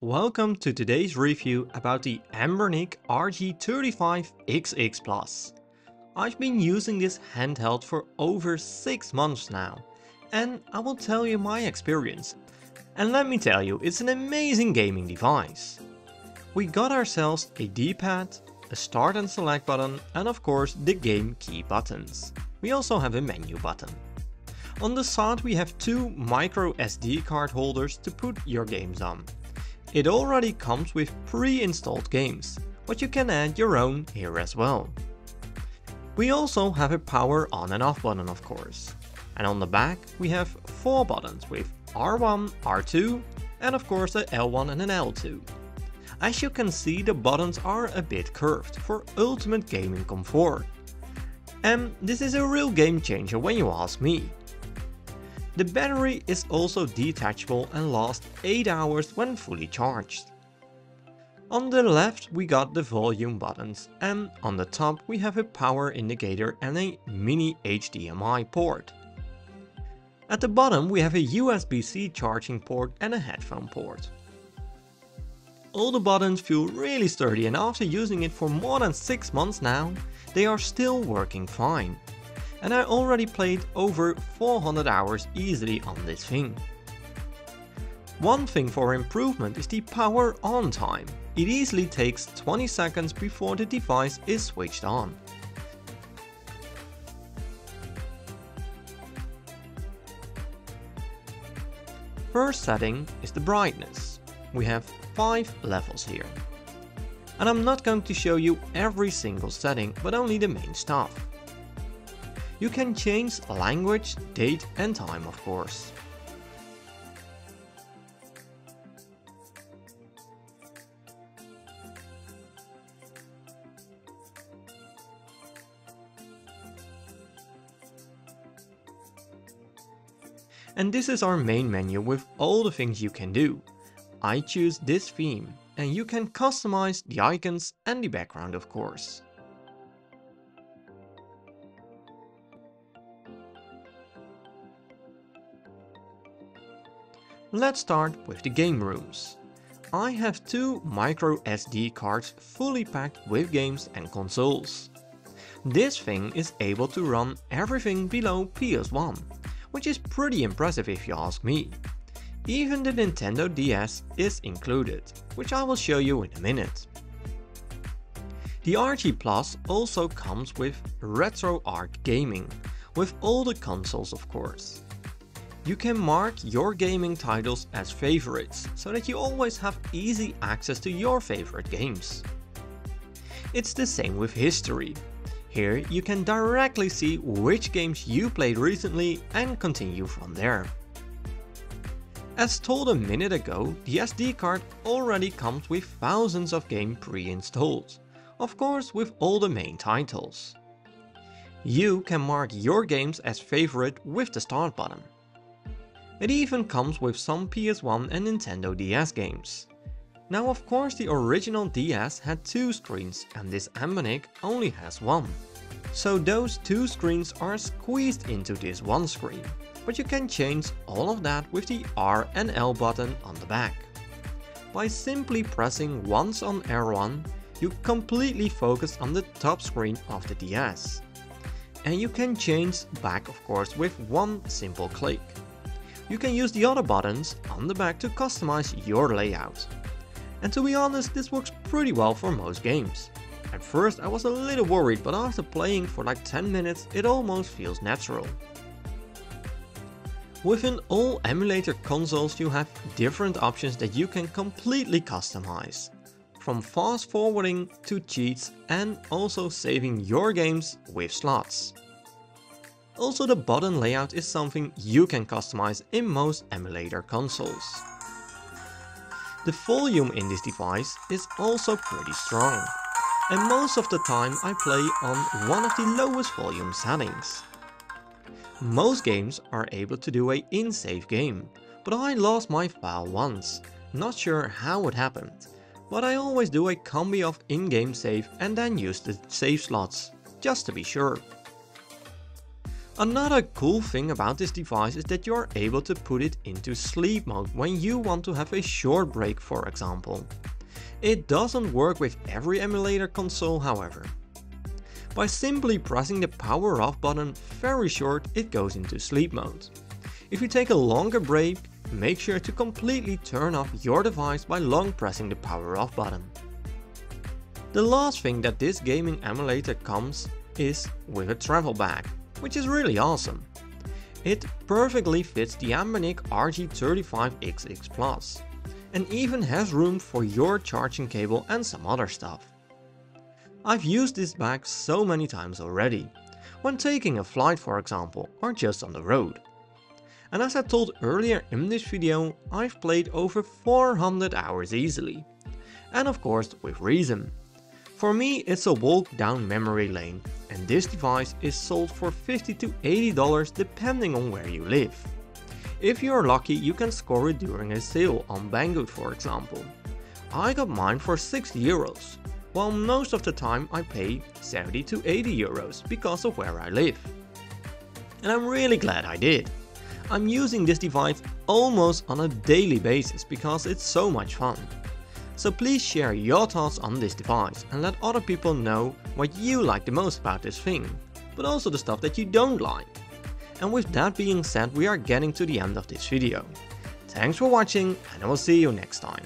Welcome to today's review about the Anbernic RG35XX Plus. I've been using this handheld for over 6 months now, and I will tell you my experience. And let me tell you, it's an amazing gaming device. We got ourselves a D-pad, a start and select button, and of course the game key buttons. We also have a menu button. On the side we have two micro SD card holders to put your games on. It already comes with pre-installed games, but you can add your own here as well. We also have a power on and off button of course. And on the back we have 4 buttons with R1, R2 and of course a L1 and an L2. As you can see, the buttons are a bit curved for ultimate gaming comfort. And this is a real game changer when you ask me. The battery is also detachable and lasts 8 hours when fully charged. On the left we got the volume buttons, and on the top we have a power indicator and a mini HDMI port. At the bottom we have a USB-C charging port and a headphone port. All the buttons feel really sturdy, and after using it for more than 6 months now, they are still working fine. And I already played over 400 hours easily on this thing. One thing for improvement is the power on time. It easily takes 20 seconds before the device is switched on. First setting is the brightness. We have 5 levels here. And I'm not going to show you every single setting, but only the main stuff. You can change language, date and time of course. And this is our main menu with all the things you can do. I choose this theme, and you can customize the icons and the background of course. Let's start with the game rooms. I have 2 micro SD cards fully packed with games and consoles. This thing is able to run everything below PS1, which is pretty impressive if you ask me. Even the Nintendo DS is included, which I will show you in a minute. The RG Plus also comes with RetroArch gaming, with all the consoles of course. You can mark your gaming titles as favorites, so that you always have easy access to your favorite games. It's the same with history. Here you can directly see which games you played recently and continue from there. As told a minute ago, the SD card already comes with thousands of games pre-installed, of course with all the main titles. You can mark your games as favorite with the start button. It even comes with some PS1 and Nintendo DS games. Now of course the original DS had 2 screens and this Anbernic only has 1. So those 2 screens are squeezed into this one screen, but you can change all of that with the R and L button on the back. By simply pressing once on R1, you completely focus on the top screen of the DS. And you can change back of course with one simple click. You can use the other buttons on the back to customize your layout. And to be honest, this works pretty well for most games. At first I was a little worried, but after playing for like 10 minutes it almost feels natural. Within all emulator consoles you have different options that you can completely customize. From fast forwarding to cheats and also saving your games with slots. Also the button layout is something you can customize in most emulator consoles. The volume in this device is also pretty strong, and most of the time I play on one of the lowest volume settings. Most games are able to do a in-save game, but I lost my file once, not sure how it happened, but I always do a combi of in-game save and then use the save slots, just to be sure. Another cool thing about this device is that you are able to put it into sleep mode when you want to have a short break, for example. It doesn't work with every emulator console, however. By simply pressing the power off button very short, it goes into sleep mode. If you take a longer break, make sure to completely turn off your device by long pressing the power off button. The last thing that this gaming emulator comes is with a travel bag, which is really awesome. It perfectly fits the Anbernic RG35XX Plus and even has room for your charging cable and some other stuff. I've used this bag so many times already, when taking a flight for example, or just on the road. And as I told earlier in this video, I've played over 400 hours easily. And of course with reason. For me it's a walk down memory lane, and this device is sold for $50 to $80 depending on where you live. If you're lucky you can score it during a sale on Banggood for example. I got mine for €60, while most of the time I pay 70 to 80 euros because of where I live. And I'm really glad I did. I'm using this device almost on a daily basis because it's so much fun. So please share your thoughts on this device and let other people know what you like the most about this thing, but also the stuff that you don't like. And with that being said, we are getting to the end of this video. Thanks for watching and I will see you next time.